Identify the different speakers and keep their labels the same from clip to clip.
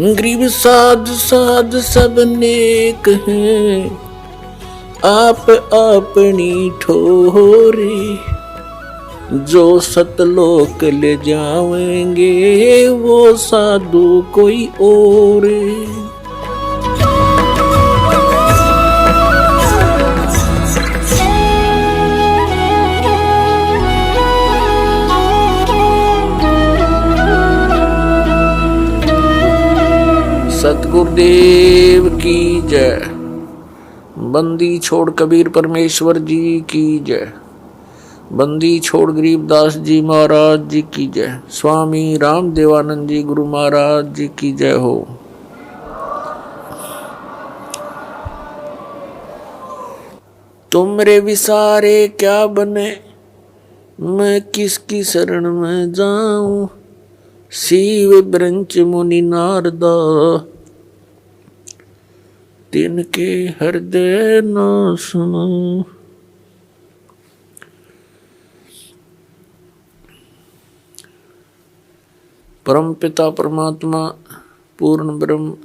Speaker 1: गरीब साध साध सब नेक हैं, आप अपनी ठोरे। जो सतलोक ले जाएंगे वो साधु कोई और। सतगुरुदेव की जय। बंदी छोड़ कबीर परमेश्वर जी की जय। बंदी छोड़ गरीबदास जी महाराज जी की जय। स्वामी राम देवानंद जी गुरु महाराज जी की जय हो। तुमरे विसारे क्या बने, मैं किसकी शरण में जाऊं। शिव ब्रंच मुनि नारदा, तिनके हृदय न सुनो। परम पिता परमात्मा पूर्ण ब्रह्म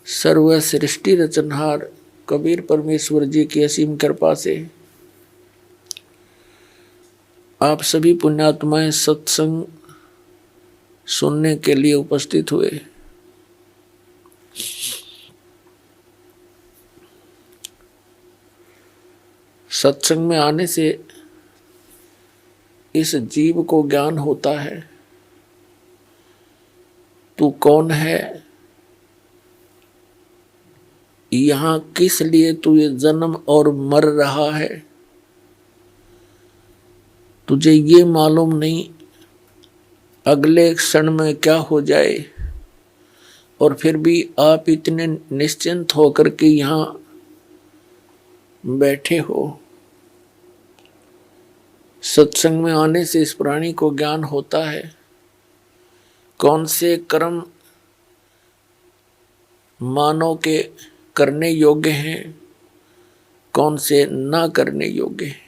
Speaker 1: सर्व सृष्टि रचनहार कबीर परमेश्वर जी की असीम कृपा से आप सभी पुण्यात्माएं सत्संग सुनने के लिए उपस्थित हुए। सत्संग में आने से इस जीव को ज्ञान होता है, तू कौन है, यहां किस लिए तू ये जन्म और मर रहा है, तुझे ये मालूम नहीं अगले क्षण में क्या हो जाए। और फिर भी आप इतने निश्चिंत होकर के यहां बैठे हो। सत्संग में आने से इस प्राणी को ज्ञान होता है कौन से कर्म मानव के करने योग्य हैं, कौन से ना करने योग्य हैं।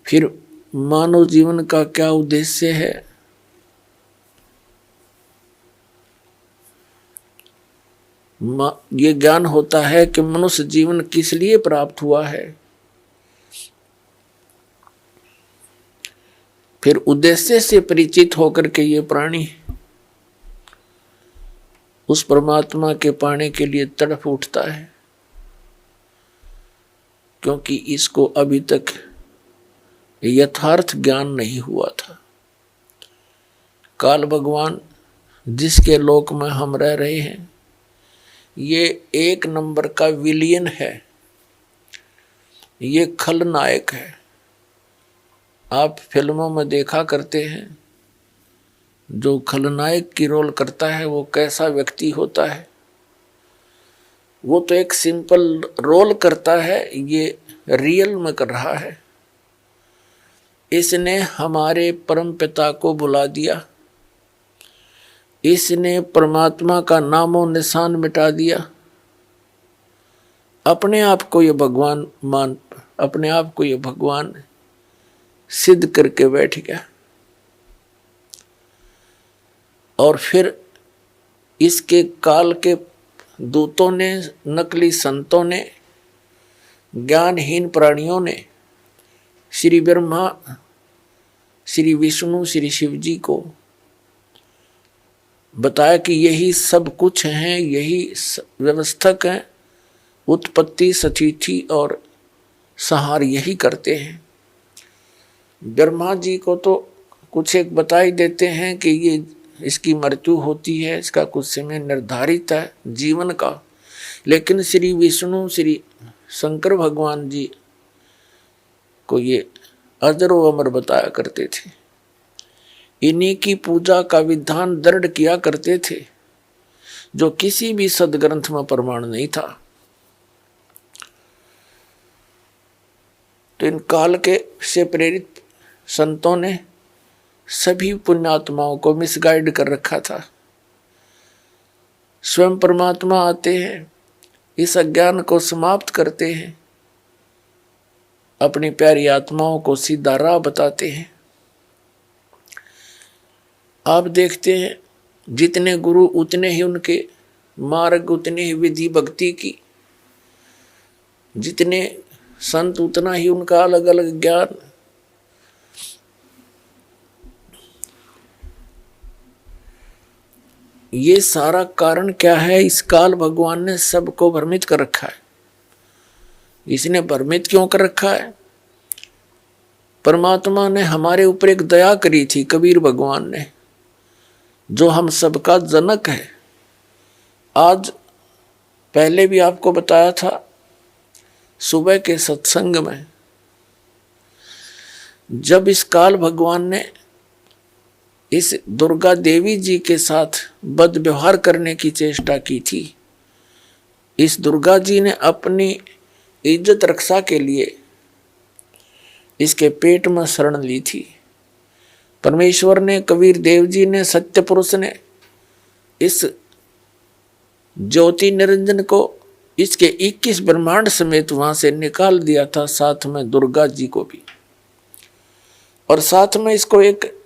Speaker 1: फिर मानव जीवन का क्या उद्देश्य है, ये ज्ञान होता है कि मनुष्य जीवन किस लिए प्राप्त हुआ है। फिर उद्देश्य से परिचित होकर के ये प्राणी उस परमात्मा के पाने के लिए तड़प उठता है, क्योंकि इसको अभी तक यथार्थ ज्ञान नहीं हुआ था। काल भगवान जिसके लोक में हम रह रहे हैं, ये एक नंबर का विलियन है, ये खलनायक है। आप फिल्मों में देखा करते हैं जो खलनायक की रोल करता है वो कैसा व्यक्ति होता है। वो तो एक सिंपल रोल करता है, ये रियल में कर रहा है। इसने हमारे परम पिता को बुला दिया, इसने परमात्मा का नामो निशान मिटा दिया। अपने आप को ये भगवान सिद्ध करके बैठ गया। और फिर इसके काल के दूतों ने, नकली संतों ने, ज्ञानहीन प्राणियों ने श्री ब्रह्मा, श्री विष्णु, श्री शिव जी को बताया कि यही सब कुछ हैं, यही व्यवस्थक हैं, उत्पत्ति, स्थिति और संहार यही करते हैं। ब्रह्मा जी को तो कुछ एक बता ही देते हैं कि ये इसकी मृत्यु होती है, इसका कुछ समय निर्धारित है जीवन का। लेकिन श्री विष्णु, श्री शंकर भगवान जी को ये अजरो अमर बताया करते थे। इन्हीं की पूजा का विधान दृढ़ किया करते थे, जो किसी भी सदग्रंथ में प्रमाण नहीं था। तो इन काल के से प्रेरित संतों ने सभी पुण्यात्माओं को मिसगाइड कर रखा था। स्वयं परमात्मा आते हैं, इस अज्ञान को समाप्त करते हैं, अपनी प्यारी आत्माओं को सीधा राह बताते हैं। आप देखते हैं जितने गुरु उतने ही उनके मार्ग, उतने ही विधि भक्ति की, जितने संत उतना ही उनका अलग अलग ज्ञान। ये सारा कारण क्या है? इस काल भगवान ने सबको भ्रमित कर रखा है। इसने भ्रमित क्यों कर रखा है? परमात्मा ने हमारे ऊपर एक दया करी थी, कबीर भगवान ने, जो हम सबका जनक है। आज पहले भी आपको बताया था सुबह के सत्संग में, जब इस काल भगवान ने इस दुर्गा देवी जी के साथ बद व्यवहार करने की चेष्टा की थी, इस दुर्गा जी ने अपनी इज्जत रक्षा के लिए इसके पेट में शरण ली थी। परमेश्वर ने, कबीर देव जी ने, सत्य पुरुष ने इस ज्योति निरंजन को इसके 21 ब्रह्मांड समेत वहां से निकाल दिया था, साथ में दुर्गा जी को भी। और साथ में इसको एक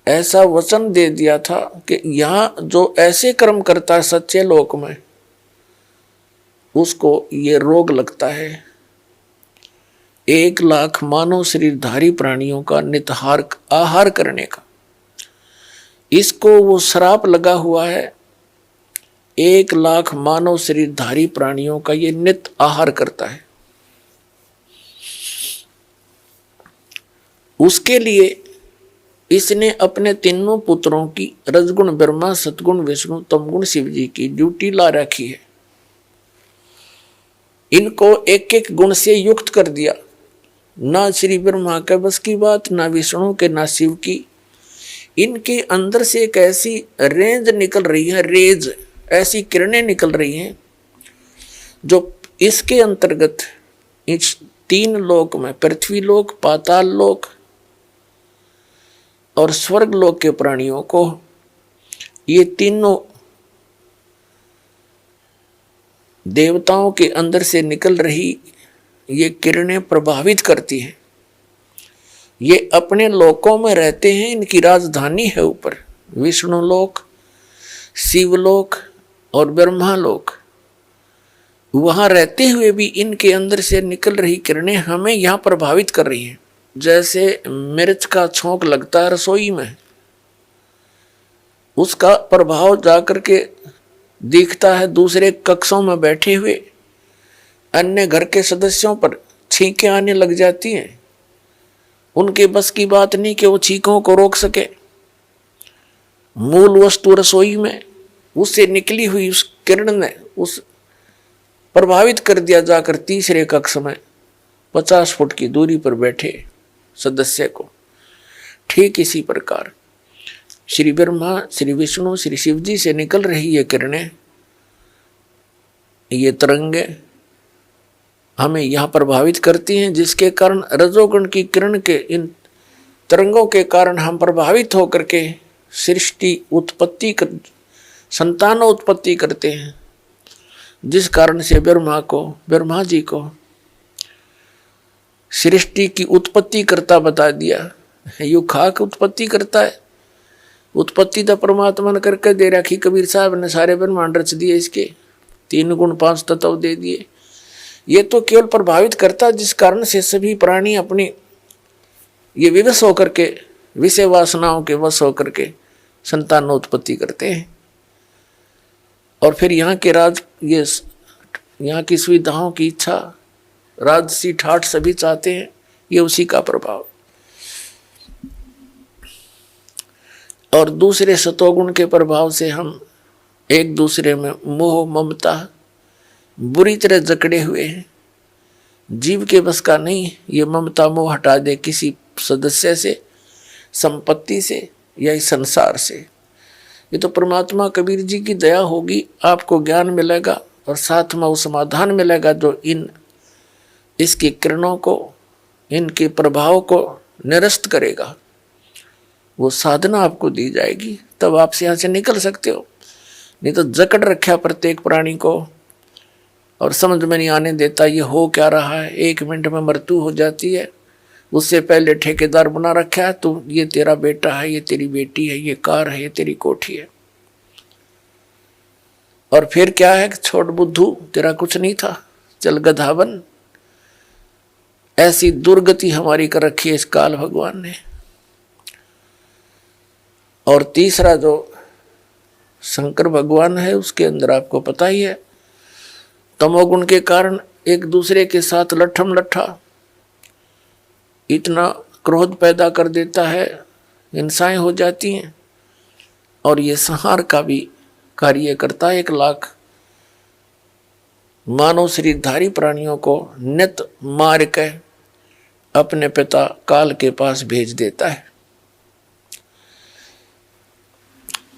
Speaker 1: ऐसा वचन दे दिया था कि यहां जो ऐसे कर्म करता है सच्चे लोक में, उसको ये रोग लगता है 1 लाख मानव शरीरधारी प्राणियों का नितहार आहार करने का। इसको वो श्राप लगा हुआ है 1 लाख मानव शरीरधारी प्राणियों का ये नित आहार करता है। उसके लिए इसने अपने तीनों पुत्रों की, रजगुण ब्रह्मा, सतगुण विष्णु, तमगुण शिव जी की ड्यूटी ला रखी है। इनको एक एक गुण से युक्त कर दिया। ना श्री ब्रह्मा के बस की बात, ना विष्णु के, ना शिव की। इनके अंदर से एक ऐसी रेंज निकल रही है, रेज, ऐसी किरणें निकल रही हैं जो इसके अंतर्गत इस 3 लोक में, पृथ्वी लोक, पाताल लोक और स्वर्ग लोक के प्राणियों को, ये तीनों देवताओं के अंदर से निकल रही ये किरणें प्रभावित करती हैं। ये अपने लोकों में रहते हैं, इनकी राजधानी है ऊपर विष्णु लोक, शिवलोक और ब्रह्मा लोक। वहां रहते हुए भी इनके अंदर से निकल रही किरणें हमें यहां प्रभावित कर रही हैं। जैसे मिर्च का छोंक लगता है रसोई में, उसका प्रभाव जाकर के दिखता है दूसरे कक्षों में बैठे हुए अन्य घर के सदस्यों पर, छींकें आने लग जाती हैं। उनके बस की बात नहीं कि वो छींकों को रोक सके। मूल वस्तु रसोई में, उससे निकली हुई उस किरण ने उस प्रभावित कर दिया जाकर तीसरे कक्ष में 50 फुट की दूरी पर बैठे सदस्य को। ठीक इसी प्रकार श्री ब्रह्मा, श्री विष्णु, श्री शिव जी से निकल रही ये किरणें, ये तरंगे हमें यहाँ प्रभावित करती हैं, जिसके कारण रजोगुण की किरण के इन तरंगों के कारण हम प्रभावित होकर के सृष्टि उत्पत्ति संतान उत्पत्ति करते हैं। जिस कारण से ब्रह्मा जी को सृष्टि की उत्पत्ति करता बता दिया। यू खाक उत्पत्ति करता है, उत्पत्ति तो परमात्मा ने करके दे रखी। कबीर साहब ने सारे ब्रह्मांड रच दिए, इसके 3 गुण 5 तत्व दे दिए। ये तो केवल प्रभावित करता, जिस कारण से सभी प्राणी अपनी ये विवश होकर के, विषय वासनाओं के वश होकर के संतानोत्पत्ति करते हैं। और फिर यहाँ के यहाँ की सुविधाओं की इच्छा, राजसी ठाठ सभी चाहते हैं, ये उसी का प्रभाव। और दूसरे सतोगुण के प्रभाव से हम एक दूसरे में मोह ममता बुरी तरह जकड़े हुए हैं। जीव के बस का नहीं ये ममता मोह हटा दे किसी सदस्य से, संपत्ति से या इस संसार से। ये तो परमात्मा कबीर जी की दया होगी, आपको ज्ञान मिलेगा और साथ में वो समाधान मिलेगा जो इसकी किरणों को, इनके प्रभाव को निरस्त करेगा। वो साधना आपको दी जाएगी, तब आप यहाँ से निकल सकते हो। नहीं तो जकड़ रखा प्रत्येक प्राणी को और समझ में नहीं आने देता ये हो क्या रहा है। 1 मिनट में मृत्यु हो जाती है, उससे पहले ठेकेदार बना रखा है, तुम ये तेरा बेटा है, ये तेरी बेटी है, ये कार है, ये तेरी कोठी है। और फिर क्या है कि छोड़ बुद्धू, तेरा कुछ नहीं था, चल गधा बन। ऐसी दुर्गति हमारी कर रखी है इस काल भगवान ने। और तीसरा जो शंकर भगवान है, उसके अंदर आपको पता ही है, तमोगुण के कारण एक दूसरे के साथ लट्ठम लट्ठा इतना क्रोध पैदा कर देता है, हिंसाएं हो जाती हैं। और ये संहार का भी कार्य करता है। 1 लाख मानव शरीरधारी प्राणियों को नित मार के अपने पिता काल के पास भेज देता है।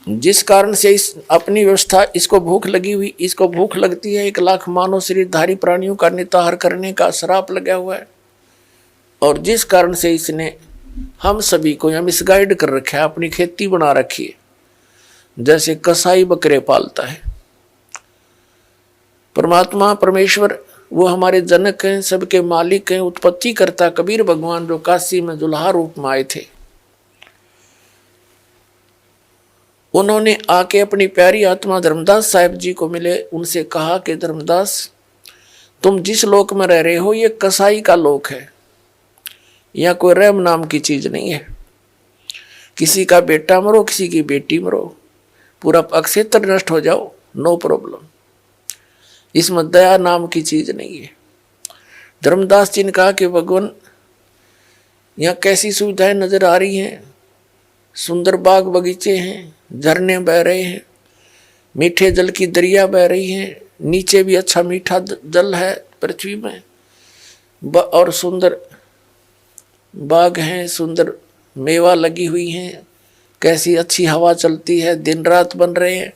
Speaker 1: जिस कारण से इस अपनी व्यवस्था, इसको भूख लगी हुई, इसको भूख लगती है, 1 लाख मानव शरीरधारी प्राणियों का निताहार करने का श्राप लगा हुआ है। और जिस कारण से इसने हम सभी को यहाँ मिसगाइड कर रखा है, अपनी खेती बना रखी है, जैसे कसाई बकरे पालता है। परमात्मा परमेश्वर वो हमारे जनक हैं, सबके मालिक हैं, उत्पत्ति करता कबीर भगवान जो काशी में दुल्हा रूप में आए थे, उन्होंने आके अपनी प्यारी आत्मा धर्मदास साहिब जी को मिले। उनसे कहा कि धर्मदास, तुम जिस लोक में रह रहे हो ये कसाई का लोक है, यहाँ कोई रहम नाम की चीज नहीं है। किसी का बेटा मरो, किसी की बेटी मरो, पूरा अक्षेत्र नष्ट हो जाओ, नो प्रॉब्लम, इसमें दया नाम की चीज नहीं है। धर्मदास जी ने कहा कि भगवान, यहाँ कैसी सुविधाएं नजर आ रही हैं, सुंदर बाग बगीचे हैं, झरने बह रहे हैं, मीठे जल की दरिया बह रही हैं, नीचे भी अच्छा मीठा जल है पृथ्वी में, और सुंदर बाग हैं, सुंदर मेवा लगी हुई हैं, कैसी अच्छी हवा चलती है, दिन रात बन रहे हैं।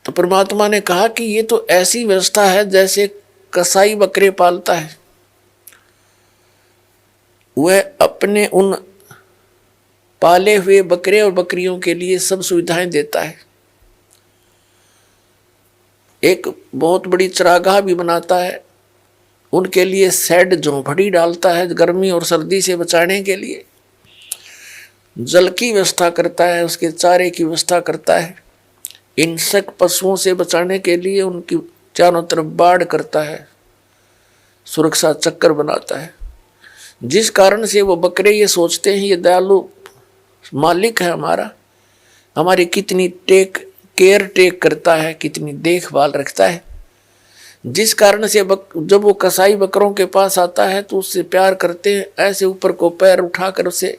Speaker 1: तो परमात्मा ने कहा कि ये तो ऐसी व्यवस्था है जैसे कसाई बकरे पालता है, वह अपने उन पाले हुए बकरे और बकरियों के लिए सब सुविधाएं देता है। एक बहुत बड़ी चरागाह भी बनाता है, उनके लिए शेड झोंपड़ी डालता है गर्मी और सर्दी से बचाने के लिए, जल की व्यवस्था करता है, उसके चारे की व्यवस्था करता है, हिंसक पशुओं से बचाने के लिए उनकी चारों तरफ बाड़ करता है, सुरक्षा चक्कर बनाता है। जिस कारण से वो बकरे ये सोचते हैं ये दयालु मालिक है हमारा, हमारी कितनी केयर टेक करता है, कितनी देखभाल रखता है। जिस कारण से जब वो कसाई बकरों के पास आता है तो उससे प्यार करते हैं, ऐसे ऊपर को पैर उठाकर उसे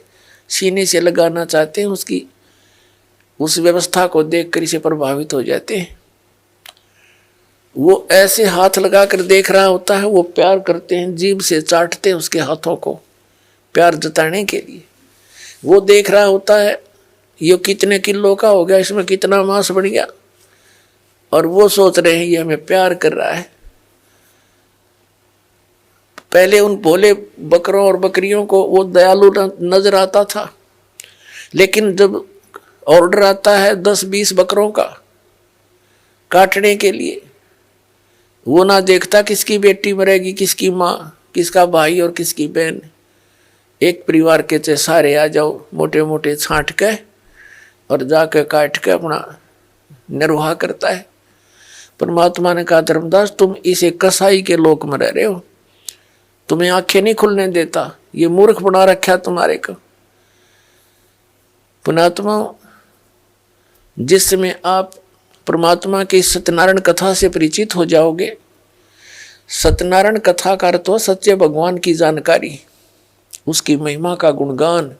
Speaker 1: सीने से लगाना चाहते हैं, उसकी उस व्यवस्था को देखकर इसे प्रभावित हो जाते हैं। वो ऐसे हाथ लगाकर देख रहा होता है, वो प्यार करते हैं, जीभ से चाटते हैं उसके हाथों को प्यार जताने के लिए। वो देख रहा होता है ये कितने किलो का हो गया, इसमें कितना मांस बढ़ गया, और वो सोच रहे हैं ये हमें प्यार कर रहा है। पहले उन भोले बकरों और बकरियों को वो दयालु नजर आता था, लेकिन जब ऑर्डर आता है 10-20 बकरों का काटने के लिए, वो ना देखता किसकी बेटी मरेगी, किसकी माँ, किसका भाई और किसकी बहन। एक परिवार के चे सारे आ जाओ, मोटे मोटे छांट के और जाके काट के अपना निर्वाह करता है। परमात्मा ने कहा धर्मदास, तुम इसे कसाई के लोक में रह रहे हो, तुम्हें आंखें नहीं खुलने देता, ये मूर्ख बना रखा तुम्हारे को। पुणात्मा, जिस समय आप परमात्मा की सत्यनारायण कथा से परिचित हो जाओगे, सत्यनारायण कथा का अर्थ हो सच्चे भगवान की जानकारी, उसकी महिमा का गुणगान,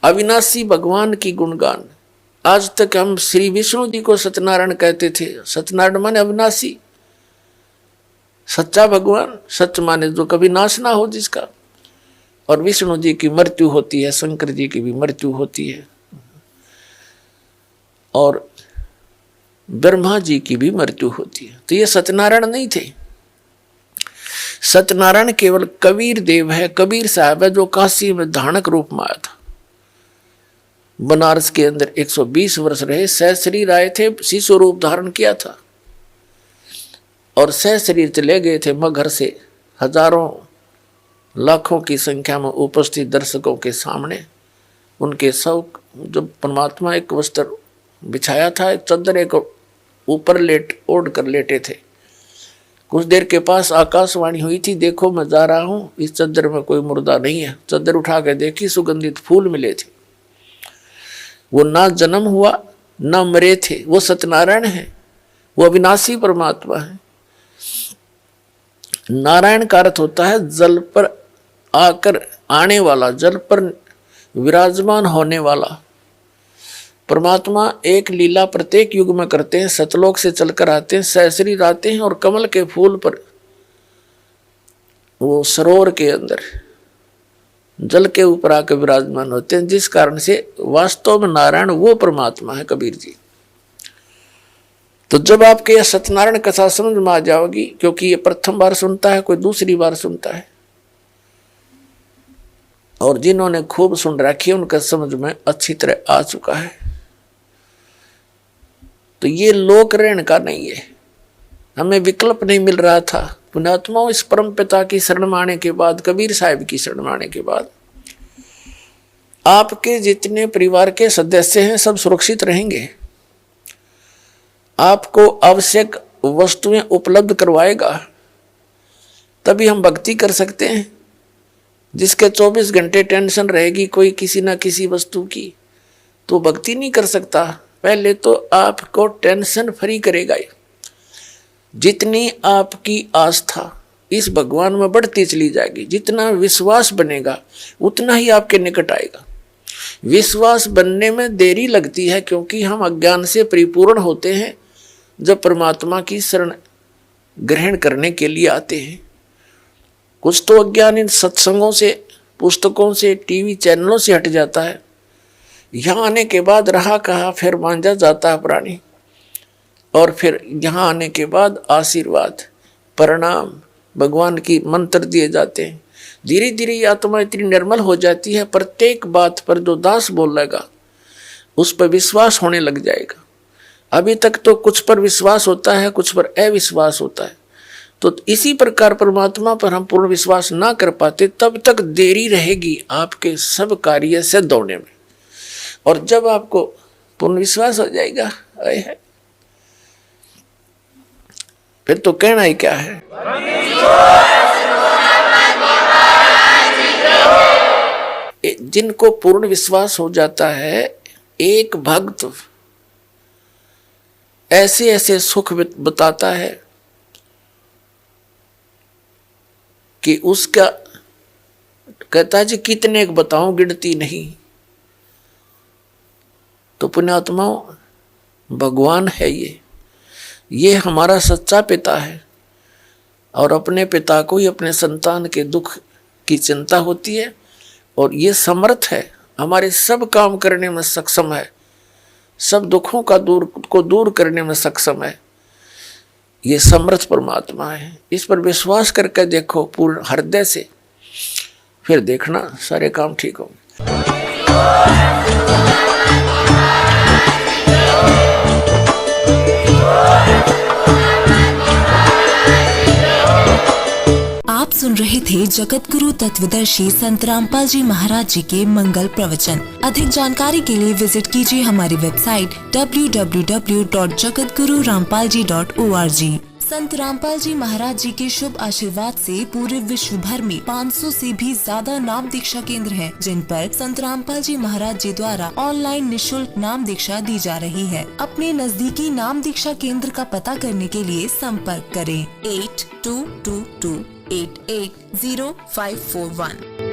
Speaker 1: अविनाशी भगवान की गुणगान। आज तक हम श्री विष्णु जी को सत्यनारायण कहते थे। सत्यनारायण माने अविनाशी, सच्चा भगवान, सत्य माने जो कभी नाश ना हो जिसका। और विष्णु जी की मृत्यु होती है, शंकर जी की भी मृत्यु होती है, और ब्रह्मा जी की भी मृत्यु होती है। तो ये सत्यनारायण नहीं थे। सत्यनारायण केवल कबीर देव है, कबीर साहब है, जो काशी में धानक रूप में आया था। बनारस के अंदर 120 वर्ष रहे, सहशरीर आए थे, शिशु रूप धारण किया था और सहशरीर चले गए थे मगहर से हजारों लाखों की संख्या में उपस्थित दर्शकों के सामने उनके सब, जब परमात्मा एक वस्त्र बिछाया था, एक चद्दर एक ऊपर ओढ़ कर लेटे थे। कुछ देर के पास आकाशवाणी हुई थी, देखो मैं जा रहा हूँ, इस चद्दर में कोई मुर्दा नहीं है। चद्दर उठा के देखी, सुगंधित फूल मिले थे। वो ना जन्म हुआ ना मरे थे, वो सत्यनारायण है, वो अविनाशी परमात्मा है। नारायण का अर्थ होता है जल पर आकर आने वाला, जल पर विराजमान होने वाला। परमात्मा एक लीला प्रत्येक युग में करते हैं। सतलोक से चलकर आते हैं, सहस्री आते हैं और कमल के फूल पर, वो सरोवर के अंदर जल के ऊपर आकर विराजमान होते हैं, जिस कारण से वास्तव में नारायण वो परमात्मा है। कबीर जी, तो जब आपके यह सत्यनारायण कथा समझ में आ जाओगी, क्योंकि ये प्रथम बार सुनता है, कोई दूसरी बार सुनता है, और जिन्होंने खूब सुन रखी है उनका समझ में अच्छी तरह आ चुका है। तो ये लोक ऋण का नहीं है, हमें विकल्प नहीं मिल रहा था। पुण्यात्माओं, इस परम पिता की शरण में आने के बाद, कबीर साहिब की शरण में आने के बाद, आपके जितने परिवार के सदस्य हैं सब सुरक्षित रहेंगे। आपको आवश्यक वस्तुएं उपलब्ध करवाएगा, तभी हम भक्ति कर सकते हैं। जिसके 24 घंटे टेंशन रहेगी कोई किसी ना किसी वस्तु की, तो भक्ति नहीं कर सकता। पहले तो आपको टेंशन फ्री करेगा। जितनी आपकी आस्था इस भगवान में बढ़ती चली जाएगी, जितना विश्वास बनेगा उतना ही आपके निकट आएगा। विश्वास बनने में देरी लगती है, क्योंकि हम अज्ञान से परिपूर्ण होते हैं जब परमात्मा की शरण ग्रहण करने के लिए आते हैं। कुछ तो अज्ञान इन सत्संगों से, पुस्तकों से, टीवी चैनलों से हट जाता है। यहाँ आने के बाद रहा कहा फिर मांझा जाता है प्राणी, और फिर यहाँ आने के बाद आशीर्वाद, प्रणाम, भगवान की मंत्र दिए जाते हैं। धीरे धीरे आत्मा इतनी निर्मल हो जाती है, प्रत्येक बात पर जो दास बोलेगा उस पर विश्वास होने लग जाएगा। अभी तक तो कुछ पर विश्वास होता है, कुछ पर अविश्वास होता है। तो इसी प्रकार परमात्मा पर हम पूर्ण विश्वास ना कर पाते, तब तक देरी रहेगी आपके सब कार्य से दौड़ने में। और जब आपको पूर्ण विश्वास हो जाएगा, फिर तो कहना ही क्या है। जिनको पूर्ण विश्वास हो जाता है, एक भक्त ऐसे ऐसे सुख बताता है कि उसका कहता है जी कितने एक बताऊं, गिनती नहीं। तो पुण्यात्माओं, भगवान है ये हमारा सच्चा पिता है, और अपने पिता को ही अपने संतान के दुख की चिंता होती है, और ये समर्थ है, हमारे सब काम करने में सक्षम है, सब दुखों को दूर करने में सक्षम है। ये समर्थ परमात्मा है। इस पर विश्वास करके देखो पूर्ण हृदय से, फिर देखना सारे काम ठीक होंगे।
Speaker 2: आप सुन रहे थे जगत गुरु तत्वदर्शी संत रामपाल जी महाराज जी के मंगल प्रवचन। अधिक जानकारी के लिए विजिट कीजिए हमारी वेबसाइट www.jagatgururampalji.org। संत रामपाल जी महाराज जी के शुभ आशीर्वाद से पूरे विश्व भर में 500 से भी ज्यादा नाम दीक्षा केंद्र हैं, जिन पर संत रामपाल जी महाराज जी द्वारा ऑनलाइन निशुल्क नाम दीक्षा दी जा रही है। अपने नजदीकी नाम दीक्षा केंद्र का पता करने के लिए संपर्क करें 8222880541।